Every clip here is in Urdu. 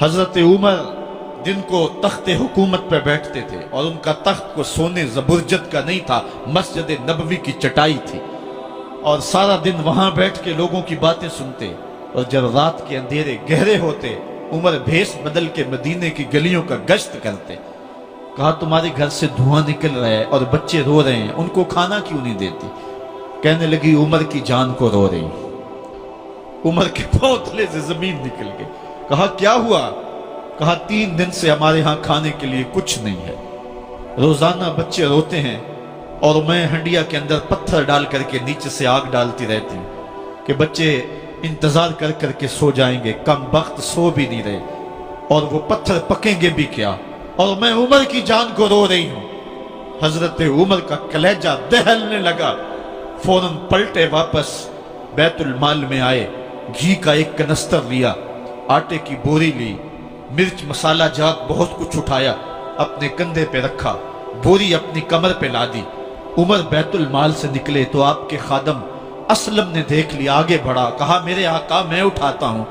حضرت عمر جن کو تخت حکومت پہ بیٹھتے تھے اور ان کا تخت کو سونے زبرجد کا نہیں تھا، مسجد نبوی کی چٹائی تھی، اور سارا دن وہاں بیٹھ کے لوگوں کی باتیں سنتے، اور جب رات کے اندھیرے گہرے ہوتے عمر بھیس بدل کے مدینے کی گلیوں کا گشت کرتے۔ کہا تمہارے گھر سے دھواں نکل رہا ہے اور بچے رو رہے ہیں، ان کو کھانا کیوں نہیں دیتی؟ کہنے لگی عمر کی جان کو رو رہی۔ عمر کے پاؤں تلے سے زمین نکل گئی۔ کہا کیا ہوا؟ کہا 3 دن سے ہمارے ہاں کھانے کے لیے کچھ نہیں ہے، روزانہ بچے روتے ہیں اور میں ہنڈیا کے اندر پتھر ڈال کر کے نیچے سے آگ ڈالتی رہتی ہوں کہ بچے انتظار کر کر کے سو جائیں گے، کم بخت سو بھی نہیں رہے، اور وہ پتھر پکیں گے بھی کیا، اور میں عمر کی جان کو رو رہی ہوں۔ حضرت عمر کا کلیجہ دہلنے لگا، فوراً پلٹے، واپس بیت المال میں آئے، گھی کا ایک کنستر لیا، آٹے کی بوری لی، مرچ مسالہ جات بہت کچھ اٹھایا، اپنے کندھے پہ رکھا، بوری اپنی کمر پہ لا دی۔ عمر بیت المال سے نکلے تو آپ کے خادم اسلم نے دیکھ لیا، آگے بڑھا، کہا میرے آقا میں اٹھاتا ہوں۔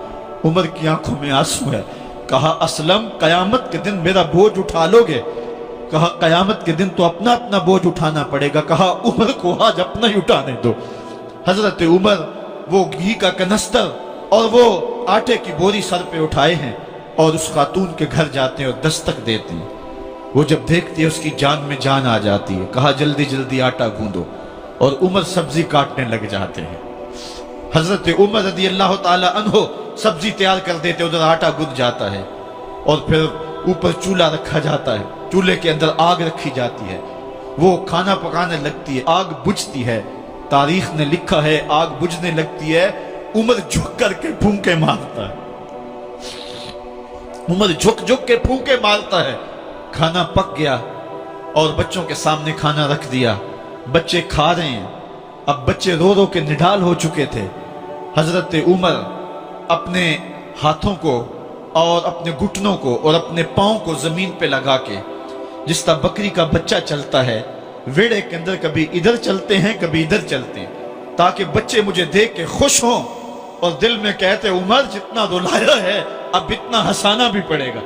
عمر کی آنکھوں میں آنسو ہے۔ کہا اسلم قیامت کے دن میرا بوجھ اٹھا لو گے؟ کہا قیامت کے دن تو اپنا اپنا بوجھ اٹھانا پڑے گا۔ کہا عمر کو آج اپنا ہی اٹھانے دو۔ حضرت عمر وہ گھی کا کنستر اور وہ آٹے کی بوری سر پہ اٹھائے ہیں اور اس خاتون کے گھر جاتے ہیں اور دستک دیتے ہیں۔ وہ جب دیکھتی ہے اس کی جان میں جان آ جاتی ہے۔ کہا جلدی جلدی آٹا گوندو، اور عمر سبزی کاٹنے لگ جاتے ہیں۔ حضرت عمر رضی اللہ تعالی عنہ سبزی تیار کر دیتے، ادھر آٹا گند جاتا ہے، اور پھر اوپر چولہا رکھا جاتا ہے، چولہے کے اندر آگ رکھی جاتی ہے، وہ کھانا پکانے لگتی ہے، آگ بجھتی ہے۔ تاریخ نے لکھا ہے آگ بجھنے لگتی ہے، عمر جھک کر کے پھونکے مارتا ہے، عمر جھک جھک کے پھونکے مارتا ہے۔ کھانا پک گیا اور بچوں کے سامنے کھانا رکھ دیا، بچے کھا رہے ہیں۔ اب بچے رو رو کے نڈال ہو چکے تھے۔ حضرت عمر اپنے ہاتھوں کو اور اپنے گھٹنوں کو اور اپنے پاؤں کو زمین پہ لگا کے، جس طرح بکری کا بچہ چلتا ہے، ویڑے کے اندر کبھی ادھر چلتے ہیں کبھی ادھر چلتے ہیں، تاکہ بچے مجھے دیکھ کے خوش ہوں اور دل میں کہتے عمر جتنا رلایا ہے اب اتنا ہنسانا بھی پڑے گا۔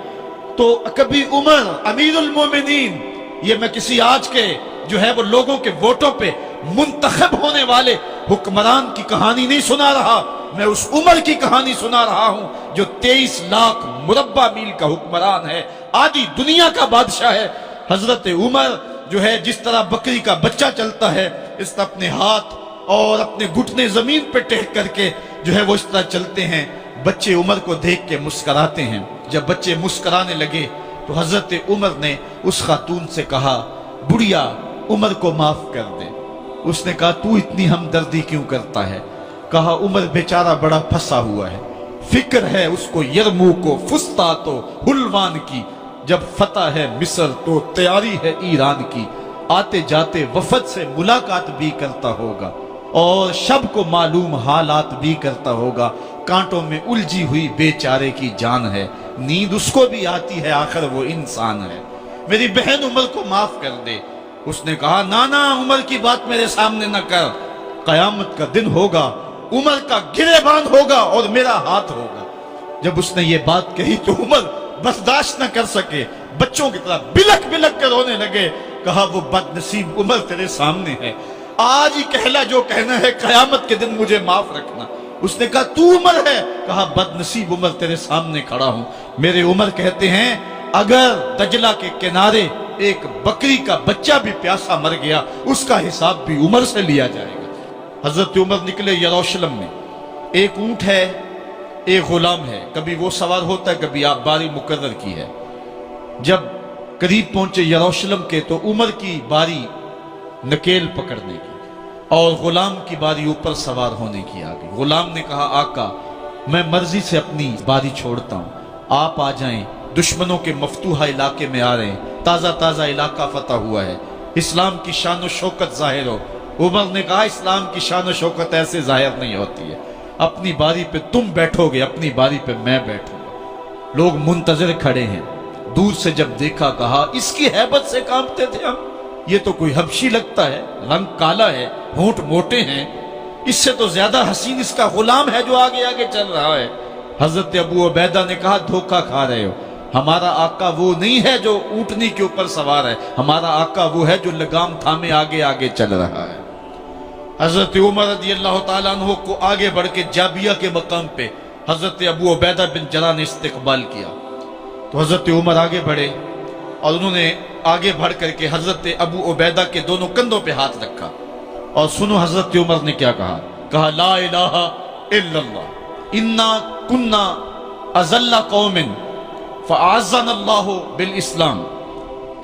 تو کبھی عمر امیر المومنین، یہ میں کسی آج کے جو ہے وہ لوگوں کے ووٹوں پہ منتخب ہونے والے حکمران کی کہانی نہیں سنا رہا، میں اس عمر کی کہانی سنا رہا ہوں جو 23 لاکھ مربع میل کا حکمران ہے، آدھی دنیا کا بادشاہ ہے۔ حضرت عمر جو ہے جس طرح بکری کا بچہ چلتا ہے، اس طرح اپنے ہاتھ اور اپنے گھٹنے زمین پہ ٹیک کر کے جو ہے وہ اس طرح چلتے ہیں۔ بچے عمر کو دیکھ کے مسکراتے ہیں۔ جب بچے مسکرانے لگے تو حضرت عمر نے اس خاتون سے کہا بڑھیا عمر کو معاف کر دے۔ اس نے کہا تو اتنی ہمدردی کیوں کرتا ہے؟ کہا عمر بیچارہ بڑا پھنسا ہوا ہے، فکر ہے اس کو یرموک و فسطاط و حلوان کی، جب فتح ہے مصر تو تیاری ہے ایران کی، آتے جاتے وفد سے ملاقات بھی کرتا ہوگا اور شب کو معلوم حالات بھی کرتا ہوگا، کانٹوں میں الجھی ہوئی بیچارے کی جان ہے، نیند اس کو بھی آتی ہے، آخر وہ انسان ہے، میری بہن عمر کو معاف کر دے۔ اس نے کہا نانا عمر کی بات میرے سامنے نہ کر، قیامت کا دن ہوگا، عمر کا گریبان ہوگا اور میرا ہاتھ ہوگا۔ جب اس نے یہ بات کہی تو عمر برداشت نہ کر سکے، بچوں کی طرح بلک بلک کر رونے لگے۔ کہا وہ بد نصیب عمر تیرے سامنے ہے، آج ہی کہلا جو کہنا ہے، قیامت کے دن مجھے معاف رکھنا۔ اس نے کہا تو عمر ہے؟ کہا بد نصیب عمر تیرے سامنے کھڑا ہوں۔ میرے عمر کہتے ہیں اگر دجلہ کے کنارے ایک بکری کا بچہ بھی پیاسا مر گیا، اس کا حساب بھی عمر سے لیا جائے گا۔ حضرت عمر نکلے یروشلم میں، ایک اونٹ ہے ایک غلام ہے، کبھی وہ سوار ہوتا ہے کبھی آپ باری مقرر کی ہے۔ جب قریب پہنچے یروشلم کے تو عمر کی باری نکیل پکڑنے کی اور غلام کی باری اوپر سوار ہونے کی آ گئی۔ غلام نے کہا آقا میں مرضی سے اپنی باری چھوڑتا ہوں، آپ آ جائیں، دشمنوں کے مفتوحہ علاقے میں آ رہے ہیں، تازہ تازہ علاقہ فتح ہوا ہے، اسلام کی شان و شوکت ظاہر ہو۔ عمر نے کہا اسلام کی شان و شوکت ایسے ظاہر نہیں ہوتی ہے، اپنی باری پہ تم بیٹھو گے، اپنی باری پہ میں بیٹھوں گا۔ لوگ منتظر کھڑے ہیں، دور سے جب دیکھا کہا اس کی ہیبت سے کانپتے تھے ہم، یہ تو کوئی حبشی لگتا ہے، رنگ کالا ہے، ہونٹ موٹے ہیں، اس سے تو زیادہ حسین اس کا غلام ہے جو آگے آگے چل رہا ہے۔ حضرت ابو عبیدہ نے کہا دھوکہ کھا رہے ہو، ہمارا آقا وہ نہیں ہے جو اونٹنی کے اوپر سوار ہے، ہمارا آقا وہ ہے جو لگام تھامے آگے آگے چل رہا ہے۔ حضرت عمر رضی اللہ تعالیٰ عنہ کو آگے بڑھ کے جابیہ کے مقام پہ حضرت ابو عبیدہ بن جراح نے استقبال کیا، تو حضرت عمر آگے بڑھے اور انہوں نے آگے بڑھ کر کے حضرت ابو عبیدہ کے دونوں کندھوں پہ ہاتھ رکھا، اور سنو حضرت عمر نے کیا کہا، کہا لا الہ الا اللہ انا کنا اذل قوم فاعزنا اللہ بالاسلام،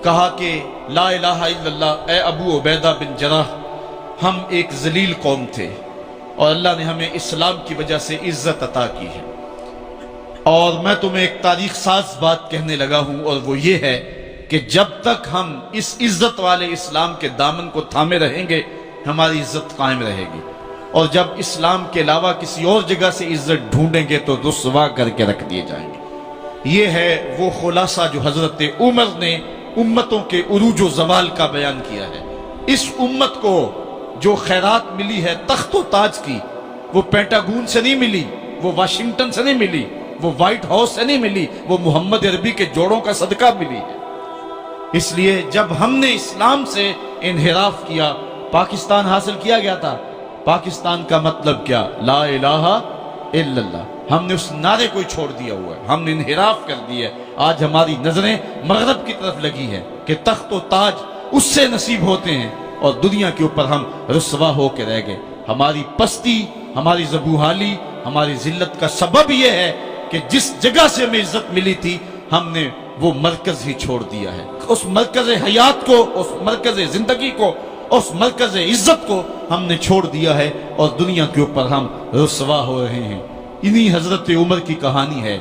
کہا کہ لا الہ الا اللہ، اے ابو عبیدہ بن جراح، ہم ایک ذلیل قوم تھے اور اللہ نے ہمیں اسلام کی وجہ سے عزت عطا کی ہے، اور میں تمہیں ایک تاریخ ساز بات کہنے لگا ہوں، اور وہ یہ ہے کہ جب تک ہم اس عزت والے اسلام کے دامن کو تھامے رہیں گے ہماری عزت قائم رہے گی، اور جب اسلام کے علاوہ کسی اور جگہ سے عزت ڈھونڈیں گے تو رسوا کر کے رکھ دیے جائیں گے۔ یہ ہے وہ خلاصہ جو حضرت عمر نے امتوں کے عروج و زوال کا بیان کیا ہے۔ اس امت کو جو خیرات ملی ہے تخت و تاج کی، وہ پینٹاگون سے نہیں ملی، وہ واشنگٹن سے نہیں ملی، وہ وائٹ ہاؤس سے نہیں ملی، وہ محمد عربی کے جوڑوں کا صدقہ ملی ہے۔ اس لیے جب ہم نے اسلام سے انحراف کیا، پاکستان حاصل کیا گیا تھا، پاکستان کا مطلب کیا؟ لا الہ الا اللہ۔ ہم نے اس نعرے کو چھوڑ دیا ہوا ہے، ہم نے انحراف کر دیا ہے۔ آج ہماری نظریں مغرب کی طرف لگی ہیں کہ تخت و تاج اس سے نصیب ہوتے ہیں، اور دنیا کے اوپر ہم رسوا ہو کے رہ گئے۔ ہماری پستی، ہماری ذبوحالی، ہماری ذلت کا سبب یہ ہے کہ جس جگہ سے ہمیں عزت ملی تھی ہم نے وہ مرکز ہی چھوڑ دیا ہے۔ اس مرکز حیات کو، اس مرکز زندگی کو، اس مرکز عزت کو ہم نے چھوڑ دیا ہے، اور دنیا کے اوپر ہم رسوا ہو رہے ہیں۔ انہی حضرت عمر کی کہانی ہے۔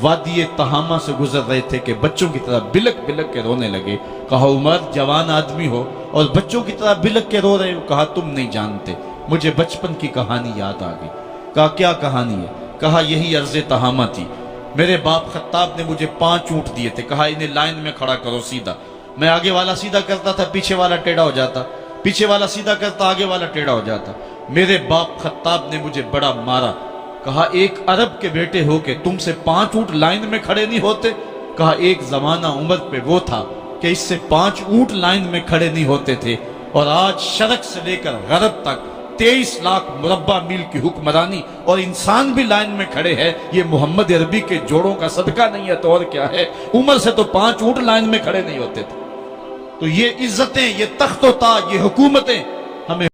وادی تہامہ سے گزر رہے تھے کہ بچوں کی طرح بلک بلک کے رونے لگے۔ کہا عمر جوان آدمی ہو اور بچوں کی طرح بلک کے رو رہے ہو؟ کہا تم نہیں جانتے، مجھے بچپن کی کہانی یاد آ گئی۔ کہا کیا کہانی ہے؟ کہا یہی عرض تہامہ تھی، میرے باپ خطاب نے مجھے 5 اونٹ دیے تھے، کہا انہیں لائن میں کھڑا کرو سیدھا۔ میں آگے والا سیدھا کرتا تھا، پیچھے والا ٹیڑھا ہو جاتا، پیچھے والا سیدھا کرتا، آگے والا ٹیڑھا ہو جاتا۔ میرے باپ خطاب نے مجھے بڑا مارا۔ کہا ایک عرب کے بیٹے ہو کہ تم سے 5 اونٹ لائن میں کھڑے نہیں ہوتے؟ کہا ایک زمانہ عمر پہ وہ تھا کہ اس سے 5 اونٹ لائن میں کھڑے نہیں ہوتے تھے، اور آج شرق سے لے کر غرب تک 23 لاکھ مربع میل کی حکمرانی، اور انسان بھی لائن میں کھڑے ہیں۔ یہ محمد عربی کے جوڑوں کا صدقہ نہیں ہے تو اور کیا ہے؟ عمر سے تو 5 اونٹ لائن میں کھڑے نہیں ہوتے تھے۔ تو یہ عزتیں، یہ تخت و تاج، یہ حکومتیں ہمیں